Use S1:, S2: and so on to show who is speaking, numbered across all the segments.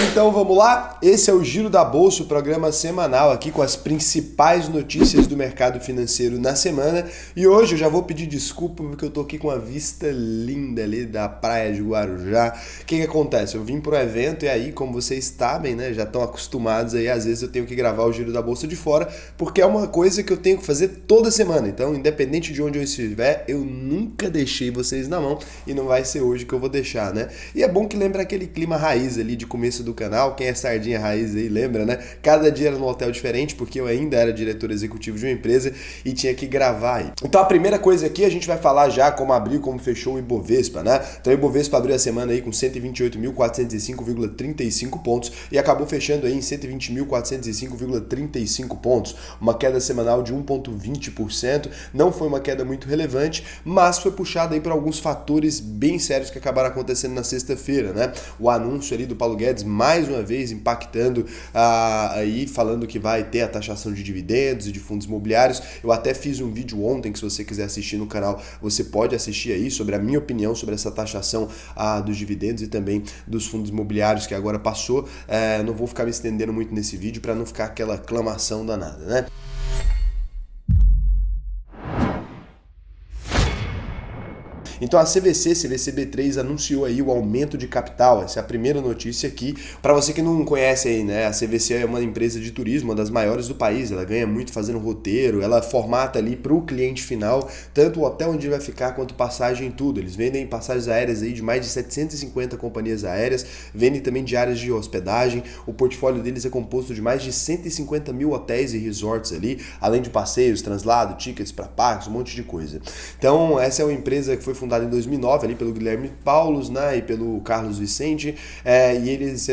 S1: Então vamos lá? Esse é o Giro da Bolsa, o programa semanal aqui com as principais notícias do mercado financeiro na semana. E hoje eu já vou pedir desculpa porque eu tô aqui com uma vista linda ali da praia de Guarujá. O que acontece? Eu vim para um evento e aí, como vocês sabem, né, já estão acostumados aí, às vezes eu tenho que gravar o Giro da Bolsa de fora, porque é uma coisa que eu tenho que fazer toda semana. Então, independente de onde eu estiver, eu nunca deixei vocês na mão e não vai ser hoje que eu vou deixar, né? E é bom que lembra aquele clima raiz ali de começo do canal, quem é sardinha raiz aí lembra, né? Cada dia era num hotel diferente, porque eu ainda era diretor executivo de uma empresa e tinha que gravar aí. Então a primeira coisa aqui, a gente vai falar já como abriu, como fechou o Ibovespa, né? Então o Ibovespa abriu a semana aí com 128.405,35 pontos e acabou fechando aí em 120.405,35 pontos, uma queda semanal de 1,20%, não foi uma queda muito relevante, mas foi puxada aí por alguns fatores bem sérios que acabaram acontecendo na sexta-feira, né? O anúncio ali do Paulo Guedes mais uma vez impactando aí, falando que vai ter a taxação de dividendos e de fundos imobiliários. Eu até fiz um vídeo ontem que, se você quiser assistir no canal, você pode assistir aí sobre a minha opinião sobre essa taxação dos dividendos e também dos fundos imobiliários que agora passou. Não vou ficar me estendendo muito nesse vídeo para não ficar aquela aclamação danada, né? Então a CVC-B3 anunciou aí o aumento de capital. Essa é a primeira notícia aqui. Para você que não conhece aí, né, a CVC é uma empresa de turismo, uma das maiores do país. Ela ganha muito fazendo roteiro, ela formata ali para o cliente final, tanto o hotel onde vai ficar quanto passagem e tudo. Eles vendem passagens aéreas aí de mais de 750 companhias aéreas, vendem também diárias de hospedagem. O portfólio deles é composto de mais de 150 mil hotéis e resorts ali, além de passeios, translado, tickets para parques, um monte de coisa. Então essa é uma empresa que foi fundada em 2009 ali pelo Guilherme Paulos, né, e pelo Carlos Vicente, e eles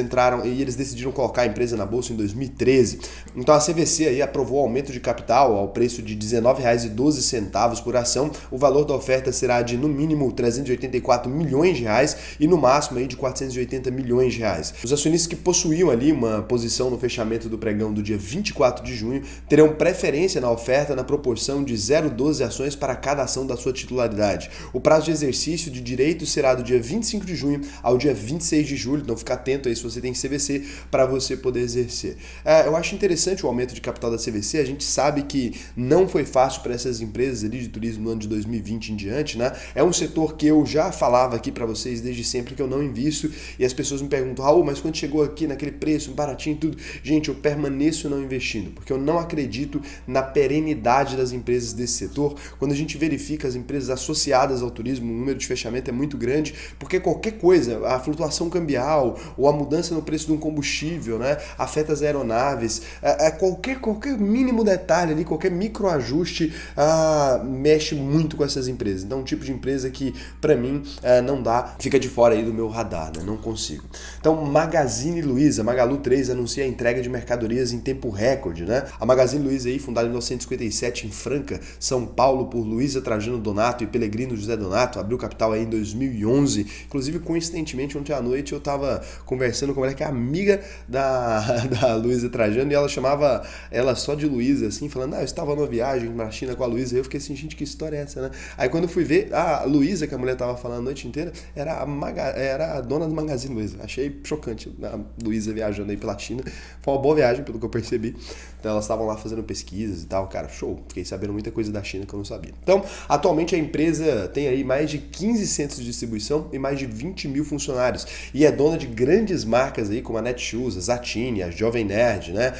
S1: decidiram colocar a empresa na bolsa em 2013. Então a CVC aí aprovou o aumento de capital ao preço de R$ 19,12 por ação. O valor da oferta será de no mínimo 384 milhões de reais e no máximo aí de 480 milhões de reais. Os acionistas que possuíam ali uma posição no fechamento do pregão do dia 24 de junho terão preferência na oferta na proporção de 0,12 ações para cada ação da sua titularidade. O prazo de exercício de direito será do dia 25 de junho ao dia 26 de julho, então fica atento aí se você tem CVC para você poder exercer. Eu acho interessante o aumento de capital da CVC, a gente sabe que não foi fácil para essas empresas ali de turismo no ano de 2020 em diante, né? É um setor que eu já falava aqui para vocês desde sempre que eu não invisto e as pessoas me perguntam, Raul, mas quando chegou aqui naquele preço, baratinho e tudo, gente, eu permaneço não investindo, porque eu não acredito na perenidade das empresas desse setor. Quando a gente verifica as empresas associadas ao turismo, o número de fechamento é muito grande, porque qualquer coisa, a flutuação cambial ou a mudança no preço de um combustível, né, afeta as aeronaves, qualquer mínimo detalhe ali, qualquer microajuste mexe muito com essas empresas. Então, um tipo de empresa que, para mim, não dá, fica de fora aí do meu radar, né, não consigo. Então, Magazine Luiza, Magalu 3 anuncia a entrega de mercadorias em tempo recorde, né? A Magazine Luiza aí, fundada em 1957 em Franca, São Paulo, por Luiza Trajano Donato e Pellegrino José Donato, abriu capital aí em 2011. Inclusive, coincidentemente, ontem à noite eu tava conversando com uma mulher que é amiga da Luiza Trajano e ela chamava ela só de Luiza, assim, falando, eu estava numa viagem na China com a Luiza. Eu fiquei assim, gente, que história é essa, né? Aí quando eu fui ver, a Luiza, que a mulher tava falando a noite inteira, era a dona do Magazine Luiza. Achei chocante a Luiza viajando aí pela China. Foi uma boa viagem, pelo que eu percebi. Então elas estavam lá fazendo pesquisas e tal, cara, show. Fiquei sabendo muita coisa da China que eu não sabia. Então, atualmente a empresa tem aí mais de 15 centros de distribuição e mais de 20 mil funcionários. E é dona de grandes marcas aí, como a Netshoes, a Zattini, a Jovem Nerd, né?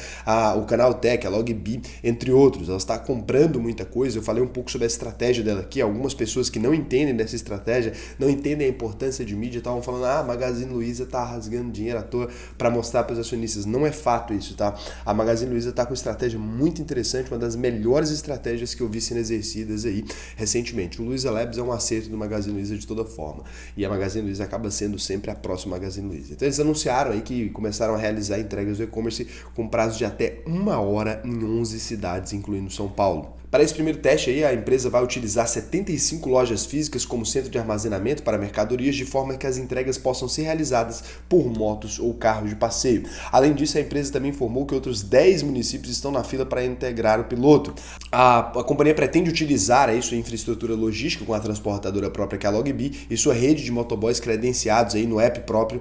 S1: O Canaltech, a Logbi, entre outros. Ela está comprando muita coisa. Eu falei um pouco sobre a estratégia dela aqui. Algumas pessoas que não entendem dessa estratégia, não entendem a importância de mídia, estavam falando, a Magazine Luiza está rasgando dinheiro à toa para mostrar para os acionistas. Não é fato isso, tá? A Magazine Luiza está com uma estratégia muito interessante, uma das melhores estratégias que eu vi sendo exercidas aí recentemente. O Luiza Labs é um acerto do Magazine Luiza de toda forma. E a Magazine Luiza acaba sendo sempre a próxima Magazine Luiza. Então eles anunciaram aí que começaram a realizar entregas do e-commerce com prazo de até 1 hora em 11 cidades, incluindo São Paulo. Para esse primeiro teste aí, a empresa vai utilizar 75 lojas físicas como centro de armazenamento para mercadorias, de forma que as entregas possam ser realizadas por motos ou carros de passeio. Além disso, a empresa também informou que outros 10 municípios estão na fila para integrar o piloto. A companhia pretende utilizar aí sua infraestrutura logística com a transportadora própria, que é a Logbee, e sua rede de motoboys credenciados aí no app próprio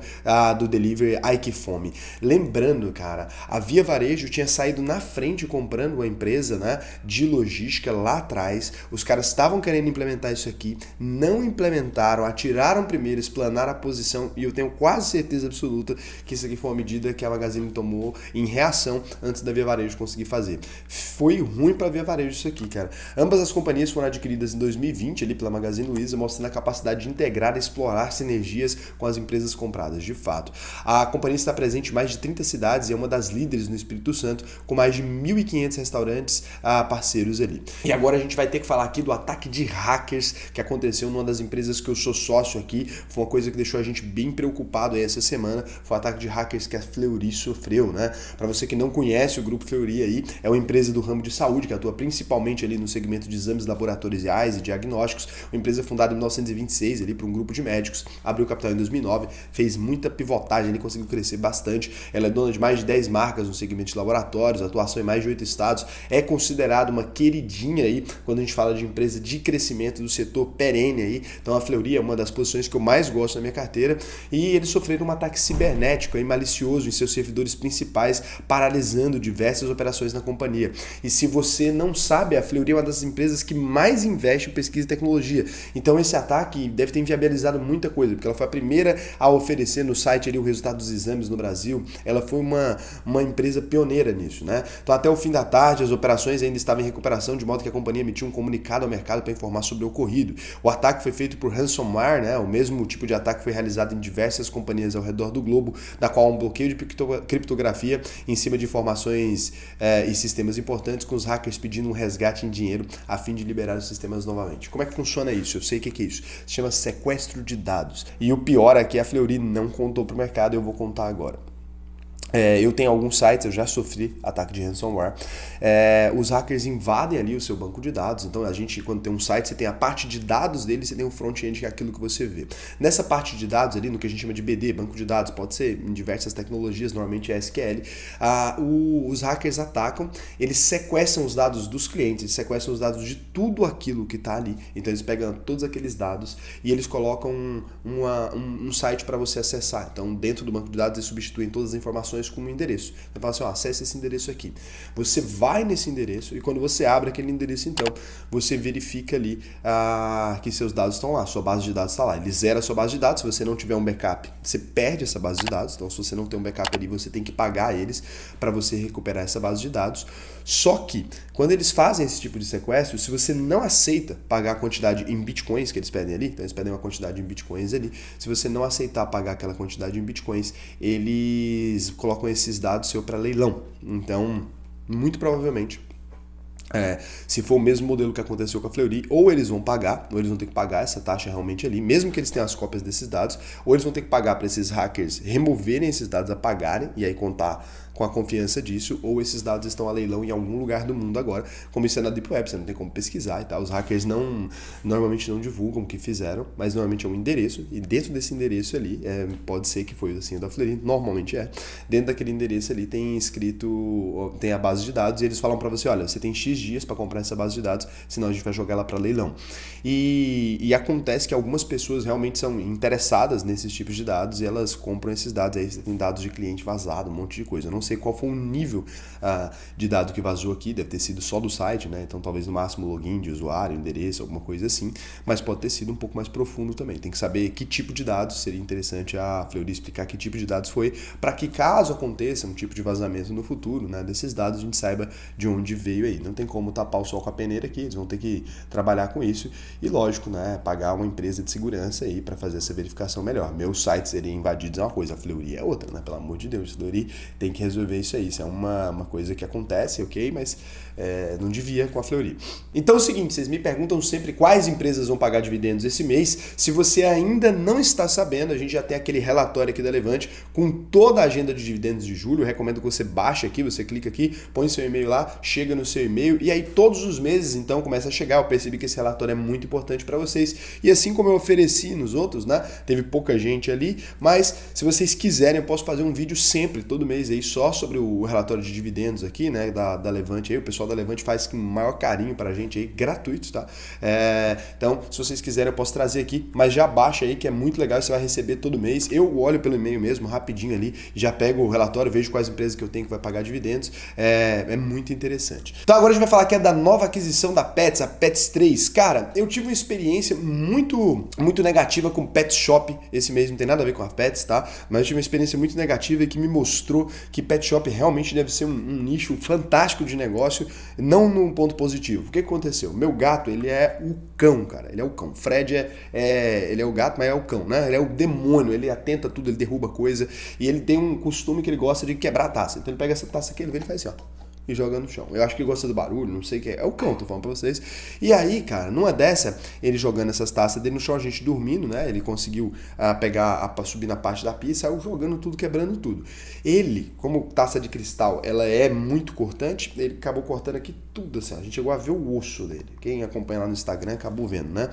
S1: do delivery Aikifome. Lembrando, cara, a Via Varejo tinha saído na frente comprando uma empresa, né, de logística lá atrás. Os caras estavam querendo implementar isso aqui, não implementaram, atiraram primeiro, explanaram a posição, e eu tenho quase certeza absoluta que isso aqui foi uma medida que a Magazine tomou em reação antes da Via Varejo conseguir fazer. Foi ruim para a Via Varejo isso aqui, cara. Ambas as companhias foram adquiridas em 2020 ali pela Magazine Luiza, mostrando a capacidade de integrar e explorar sinergias com as empresas compradas, de fato. A companhia está presente em mais de 30 cidades e é uma das líderes no Espírito Santo, com mais de 1.500 restaurantes parceiros ali. E agora a gente vai ter que falar aqui do ataque de hackers que aconteceu numa das empresas que eu sou sócio aqui. Foi uma coisa que deixou a gente bem preocupado aí essa semana. Foi o ataque de hackers que a Fleury sofreu, né? Para você que não conhece o Grupo Fleury aí, é uma empresa do ramo de saúde que atua principalmente ali no segmento de exames laboratoriais e diagnósticos. Uma empresa fundada em 1926 ali por um grupo de médicos, abriu capital em 2009, fez muita pivotagem, ele conseguiu crescer bastante. Ela é dona de mais de 10 marcas no segmento de laboratórios, atuação em mais de 8 estados, é considerada uma queridinha aí quando a gente fala de empresa de crescimento do setor perene aí. Então a Fleury é uma das posições que eu mais gosto na minha carteira, e eles sofreram um ataque cibernético aí, malicioso em seus servidores principais, paralisando diversas operações na companhia. E se você não sabe, a Fleury é uma das empresas que mais investe em pesquisa e tecnologia. Então esse ataque deve ter inviabilizado muita coisa, porque ela foi a primeira a oferecer no site ali o resultado dos exames no Brasil. Ela foi uma empresa pioneira nisso, né? Então até o fim da tarde as operações ainda estavam em recuperação, de modo que a companhia emitiu um comunicado ao mercado para informar sobre o ocorrido. O ataque foi feito por ransomware, né? O mesmo tipo de ataque foi realizado em diversas companhias ao redor do globo, na qual há um bloqueio de criptografia em cima de informações e sistemas importantes, com os hackers pedindo um resgate em dinheiro a fim de liberar os sistemas novamente. Como é que funciona isso? Eu sei o que é isso. Se chama sequestro de dados. E o pior é que a Fleury não contou para o mercado, e eu vou contar agora. Eu tenho alguns sites, eu já sofri ataque de ransomware. Os hackers invadem ali o seu banco de dados. Então a gente, quando tem um site, você tem a parte de dados dele, você tem um front-end, que é aquilo que você vê. Nessa parte de dados ali, no que a gente chama de BD, banco de dados, pode ser em diversas tecnologias, normalmente é SQL, os hackers atacam, eles sequestram os dados dos clientes, eles sequestram os dados de tudo aquilo que está ali. Então eles pegam todos aqueles dados e eles colocam um site para você acessar. Então dentro do banco de dados eles substituem todas as informações com um endereço. Então fala assim, acesse esse endereço aqui. Você vai nesse endereço e quando você abre aquele endereço, então, você verifica ali que seus dados estão lá, sua base de dados está lá. Ele zera a sua base de dados. Se você não tiver um backup, você perde essa base de dados. Então, se você não tem um backup ali, você tem que pagar eles para você recuperar essa base de dados. Só que, quando eles fazem esse tipo de sequestro, se você não aceita pagar a quantidade em bitcoins que eles pedem ali, então eles pedem uma quantidade em bitcoins ali, se você não aceitar pagar aquela quantidade em bitcoins, eles colocam esses dados seu para leilão. Então, muito provavelmente, se for o mesmo modelo que aconteceu com a Fleury, ou eles vão pagar, ou eles vão ter que pagar essa taxa realmente ali, mesmo que eles tenham as cópias desses dados, ou eles vão ter que pagar para esses hackers removerem esses dados, apagarem, e aí contar com a confiança disso, ou esses dados estão a leilão em algum lugar do mundo agora, como isso é na Deep Web, você não tem como pesquisar e tal. Os hackers normalmente não divulgam o que fizeram, mas normalmente é um endereço, e dentro desse endereço ali, pode ser que foi assim da Fleury, normalmente dentro daquele endereço ali tem escrito, tem a base de dados, e eles falam para você, olha, você tem X dias para comprar essa base de dados, senão a gente vai jogar ela para leilão. E acontece que algumas pessoas realmente são interessadas nesses tipos de dados, e elas compram esses dados, aí você tem dados de cliente vazado, um monte de coisa. Eu não sei qual foi o nível de dado que vazou aqui, deve ter sido só do site, né? Então talvez no máximo login de usuário, endereço, alguma coisa assim, mas pode ter sido um pouco mais profundo também. Tem que saber que tipo de dados, seria interessante a Fleury explicar que tipo de dados foi, para que caso aconteça um tipo de vazamento no futuro, né, desses dados, a gente saiba de onde veio aí. Não tem como tapar o sol com a peneira aqui, eles vão ter que trabalhar com isso e, lógico, né, pagar uma empresa de segurança aí para fazer essa verificação melhor. Meus sites serem invadidos é uma coisa, a Fleury é outra, né? Pelo amor de Deus, a Fleury tem que resolver resolver isso aí. Isso é uma coisa que acontece, ok? Mas não devia com a Fleury. Então é o seguinte, vocês me perguntam sempre quais empresas vão pagar dividendos esse mês. Se você ainda não está sabendo, a gente já tem aquele relatório aqui da Levante com toda a agenda de dividendos de julho. Eu recomendo que você baixe aqui, você clica aqui, põe seu e-mail lá, chega no seu e-mail e aí todos os meses então começa a chegar. Eu percebi que esse relatório é muito importante para vocês e assim como eu ofereci nos outros, né? Teve pouca gente ali, mas se vocês quiserem eu posso fazer um vídeo sempre, todo mês aí, só sobre o relatório de dividendos aqui, né? Da Levante aí, o pessoal da Levante faz com o maior carinho pra gente aí, gratuito, tá? Então, se vocês quiserem eu posso trazer aqui, mas já baixa aí que é muito legal, você vai receber todo mês. Eu olho pelo e-mail mesmo, rapidinho ali, já pego o relatório, vejo quais empresas que eu tenho que vai pagar dividendos, é muito interessante. Então agora a gente vai falar aqui da nova aquisição da Petz, a Petz 3. Cara, eu tive uma experiência muito negativa com Pet Shop esse mês, não tem nada a ver com a Petz, tá? Mas eu tive uma experiência muito negativa e que me mostrou que Pet Shop realmente deve ser um nicho fantástico de negócio, não num ponto positivo. O que aconteceu? Meu gato, ele é o cão, cara. Ele é o cão. Fred ele é o gato, mas é o cão, né? Ele é o demônio, ele atenta tudo, ele derruba coisa e ele tem um costume que ele gosta de quebrar a taça. Então ele pega essa taça aqui, ele faz assim, ó, e joga no chão. Eu acho que ele gosta do barulho, não sei o que é. É o cão, tô falando pra vocês. E aí, cara, numa dessa, ele jogando essas taças dele no chão, a gente dormindo, né? Ele conseguiu subir na parte da pia e saiu jogando tudo, quebrando tudo. Ele, como taça de cristal, ela é muito cortante, ele acabou cortando aqui tudo, assim. A gente chegou a ver o osso dele. Quem acompanha lá no Instagram acabou vendo, né?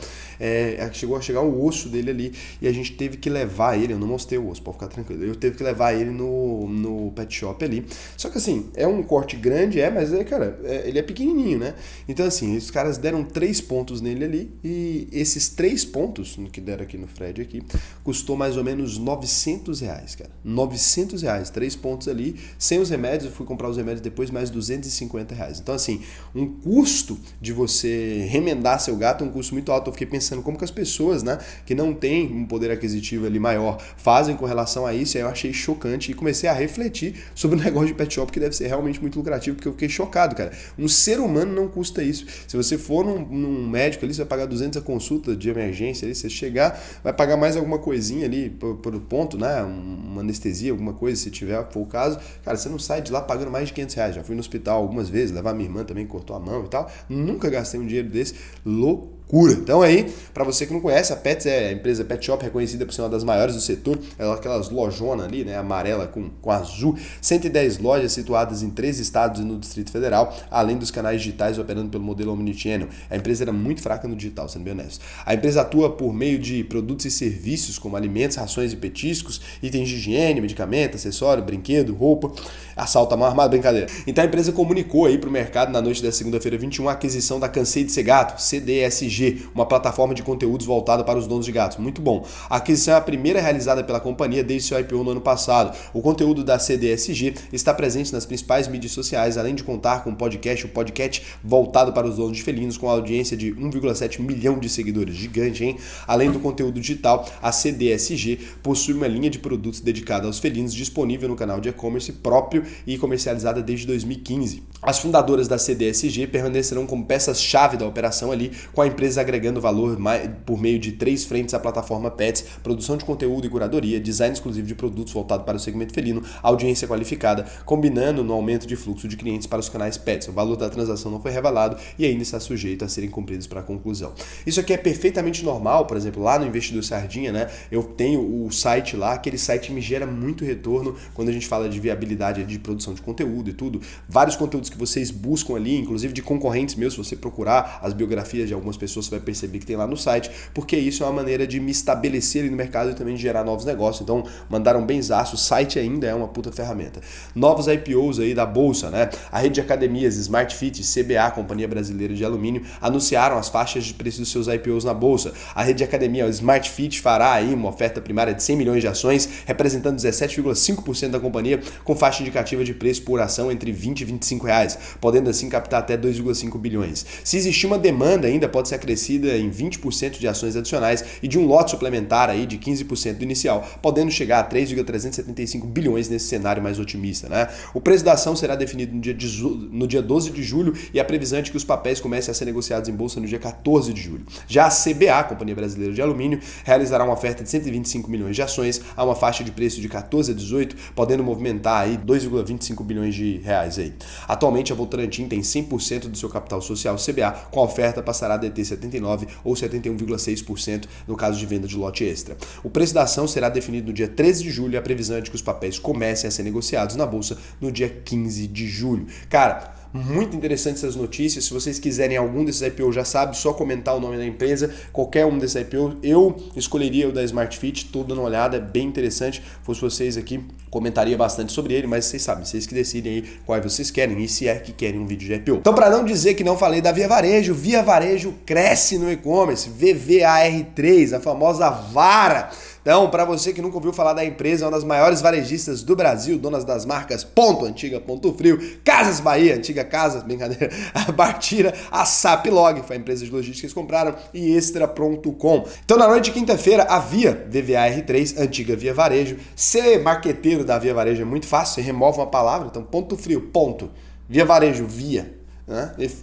S1: Chegou a chegar o osso dele ali e a gente teve que levar ele, eu não mostrei o osso, pode ficar tranquilo. Eu teve que levar ele no pet shop ali. Só que assim, é um corte grande, mas cara, ele é pequenininho, né? Então assim, os caras deram 3 pontos nele ali e esses 3 pontos que deram aqui no Fred aqui, custou mais ou menos R$900, cara. R$900, 3 pontos ali, sem os remédios, eu fui comprar os remédios depois, mais R$250. Então assim, um custo de você remendar seu gato é um custo muito alto. Eu fiquei pensando como que as pessoas, né, que não têm um poder aquisitivo ali maior, fazem com relação a isso, e aí eu achei chocante e comecei a refletir sobre o negócio de pet shop, que deve ser realmente muito lucrativo, porque eu fiquei chocado, cara. Um ser humano não custa isso. Se você for num médico ali, você vai pagar 200 a consulta de emergência ali, você chegar, vai pagar mais alguma coisinha ali por ponto, né? Uma anestesia, alguma coisa, se tiver, for o caso. Cara, você não sai de lá pagando mais de R$500. Já fui no hospital algumas vezes, levar minha irmã também, cortou a mão e tal. Nunca gastei um dinheiro desse. Loucura. Então aí, para você que não conhece, a Petz é a empresa Pet Shop, reconhecida por ser uma das maiores do setor. Ela é aquelas lojonas ali, né, amarela com azul. 110 lojas situadas em 3 estados e no Distrito Federal, além dos canais digitais operando pelo modelo Omnichannel. A empresa era muito fraca no digital, sendo bem honesto. A empresa atua por meio de produtos e serviços como alimentos, rações e petiscos, itens de higiene, medicamento, acessório, brinquedo, roupa, assalto à mão armada, brincadeira. Então a empresa comunicou aí para o mercado na noite da segunda-feira 21 a aquisição da Cansei de Ser Gato, CDSG, uma plataforma de conteúdos voltada para os donos de gatos. Muito bom. A aquisição é a primeira realizada pela companhia desde seu IPO no ano passado. O conteúdo da CDSG está presente nas principais mídias sociais, além de contar com o podcast voltado para os donos de felinos, com audiência de 1,7 milhão de seguidores. Gigante, hein? Além do conteúdo digital, a CDSG possui uma linha de produtos dedicada aos felinos disponível no canal de e-commerce próprio e comercializada desde 2015. As fundadoras da CDSG permanecerão como peças-chave da operação ali, com a empresa agregando valor por meio de 3 frentes à plataforma Petz: produção de conteúdo e curadoria, design exclusivo de produtos voltado para o segmento felino, audiência qualificada, combinando no aumento de fluxo de clientes para os canais Petz. O valor da transação não foi revelado e ainda está sujeito a serem cumpridos para a conclusão. Isso aqui é perfeitamente normal, por exemplo, lá no Investidor Sardinha, né? Eu tenho o site lá, aquele site me gera muito retorno quando a gente fala de viabilidade de produção de conteúdo e tudo. Vários conteúdos que vocês buscam ali, inclusive de concorrentes meus, se você procurar as biografias de algumas pessoas, você vai perceber que tem lá no site, porque isso é uma maneira de me estabelecer ali no mercado e também de gerar novos negócios. Então, mandaram benzaço, o site ainda é uma puta ferramenta. Novos IPOs aí da Bolsa, né? A rede de academias Smart Fit, CBA, Companhia Brasileira de Alumínio, anunciaram as faixas de preço dos seus IPOs na Bolsa. A rede de academia, o Smart Fit, fará aí uma oferta primária de 100 milhões de ações, representando 17,5% da companhia, com faixa indicativa de preço por ação entre R$20 e R$25, podendo assim captar até 2,5 bilhões. Se existir uma demanda ainda, pode ser acrescida em 20% de ações adicionais e de um lote suplementar aí de 15% do inicial, podendo chegar a 3,375 bilhões nesse cenário mais otimista, né? O preço da ação será definido no dia 12 de julho e a previsão é de que os papéis comecem a ser negociados em bolsa no dia 14 de julho. Já a CBA, a Companhia Brasileira de Alumínio, realizará uma oferta de 125 milhões de ações a uma faixa de preço de 14 a 18, podendo movimentar aí 2,25 bilhões de reais aí. Atualmente a Votorantim tem 100% do seu capital social CBA, com a oferta passará a deter 79 ou 71,6% no caso de venda de lote extra. O preço da ação será definido no dia 13 de julho e a previsão é de que os papéis comecem a ser negociados na bolsa no dia 15 de julho. Cara, muito interessante essas notícias. Se vocês quiserem algum desses IPO, já sabe, só comentar o nome da empresa, qualquer um desses IPO. Eu escolheria o da Smart Fit, tô dando uma olhada, é bem interessante. Fosse vocês aqui, comentaria bastante sobre ele, mas vocês sabem, vocês que decidem aí quais vocês querem e se é que querem um vídeo de IPO. Então, para não dizer que não falei da Via Varejo, Via Varejo cresce no e-commerce, VVAR3, a famosa vara. Então, para você que nunca ouviu falar da empresa, é uma das maiores varejistas do Brasil, donas das marcas Ponto, antiga Ponto Frio, Casas Bahia, antiga Casas, brincadeira, a Bartira, a Saplog, foi a empresa de logística que eles compraram, e Extra.com. Então, na noite de quinta-feira, a Via VVAR3, antiga Via Varejo, ser marqueteiro da Via Varejo é muito fácil, você remove uma palavra, então Ponto Frio, ponto, Via Varejo, Via.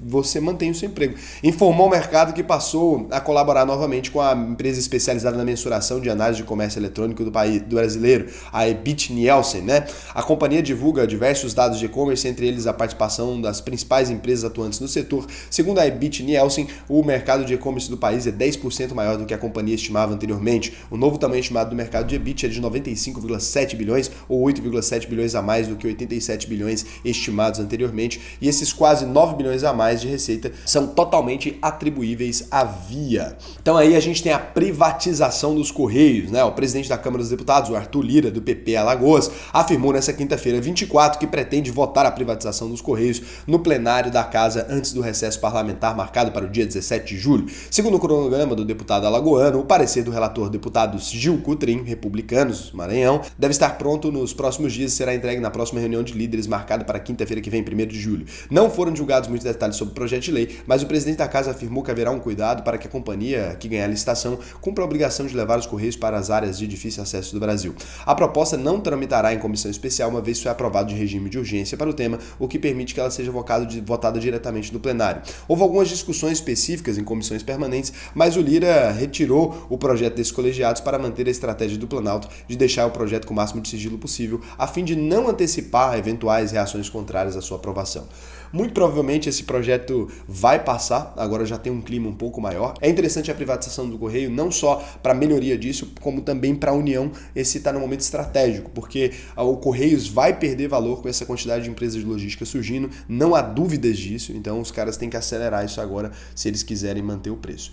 S1: Você mantém o seu emprego. Informou o mercado que passou a colaborar novamente com a empresa especializada na mensuração de análise de comércio eletrônico do país do brasileiro, a Ebit Nielsen, né? A companhia divulga diversos dados de e-commerce, entre eles a participação das principais empresas atuantes no setor. Segundo a Ebit Nielsen, o mercado de e-commerce do país é 10% maior do que a companhia estimava anteriormente. O novo tamanho estimado do mercado de Ebit é de 95,7 bilhões ou 8,7 bilhões a mais do que 87 bilhões estimados anteriormente, e esses quase 9 bilhões a mais de receita são totalmente atribuíveis à Via. Então aí a gente tem a privatização dos Correios, né? O presidente da Câmara dos Deputados, o Arthur Lira, do PP Alagoas, afirmou nessa quinta-feira 24 que pretende votar a privatização dos Correios no plenário da Casa antes do recesso parlamentar marcado para o dia 17 de julho. Segundo o cronograma do deputado alagoano, o parecer do relator deputado Gil Cutrim, republicanos, Maranhão, deve estar pronto nos próximos dias e será entregue na próxima reunião de líderes marcada para quinta-feira que vem, 1º de julho. Não foram julgados muitos detalhes sobre o projeto de lei, mas o presidente da casa afirmou que haverá um cuidado para que a companhia que ganhar a licitação cumpra a obrigação de levar os Correios para as áreas de difícil acesso do Brasil. A proposta não tramitará em comissão especial, uma vez que foi aprovado de regime de urgência para o tema, o que permite que ela seja votada diretamente no plenário. Houve algumas discussões específicas em comissões permanentes, mas o Lira retirou o projeto desses colegiados para manter a estratégia do Planalto de deixar o projeto com o máximo de sigilo possível, a fim de não antecipar eventuais reações contrárias à sua aprovação. Muito provavelmente esse projeto vai passar, agora já tem um clima um pouco maior. É interessante a privatização do Correio, não só para melhoria disso, como também para a União. Esse está no momento estratégico, porque o Correios vai perder valor com essa quantidade de empresas de logística surgindo, não há dúvidas disso, então os caras têm que acelerar isso agora se eles quiserem manter o preço.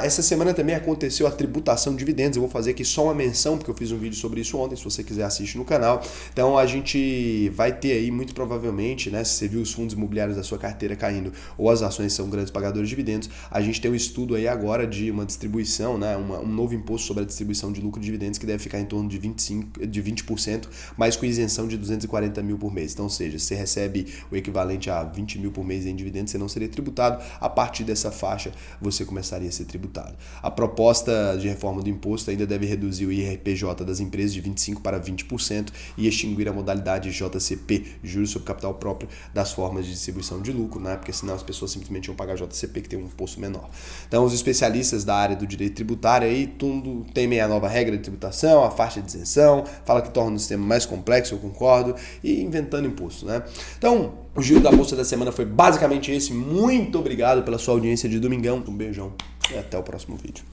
S1: Essa semana também aconteceu a tributação de dividendos, eu vou fazer aqui só uma menção, porque eu fiz um vídeo sobre isso ontem, se você quiser assiste no canal. Então a gente vai ter aí, muito provavelmente, né, se você viu os fundos imobiliários da sua carteira caindo ou as ações são grandes pagadores de dividendos, a gente tem um estudo aí agora de uma distribuição, né, um novo imposto sobre a distribuição de lucro de dividendos que deve ficar em torno de 20%, mas com isenção de 240 mil por mês. Então, ou seja, se você recebe o equivalente a 20 mil por mês em dividendos, você não seria tributado. A partir dessa faixa, você começaria a ser tributado. A proposta de reforma do imposto ainda deve reduzir o IRPJ das empresas de 25% para 20% e extinguir a modalidade JCP, juros sobre capital próprio, das formas de distribuição de lucro, né? Porque senão as pessoas simplesmente iam pagar JCP, que tem um imposto menor. Então, os especialistas da área do direito tributário aí, tudo temem a nova regra de tributação, a faixa de isenção, fala que torna o sistema mais complexo, eu concordo, e inventando imposto, né? Então, o giro da bolsa da semana foi basicamente esse. Muito obrigado pela sua audiência de domingão. Um beijão e até o próximo vídeo.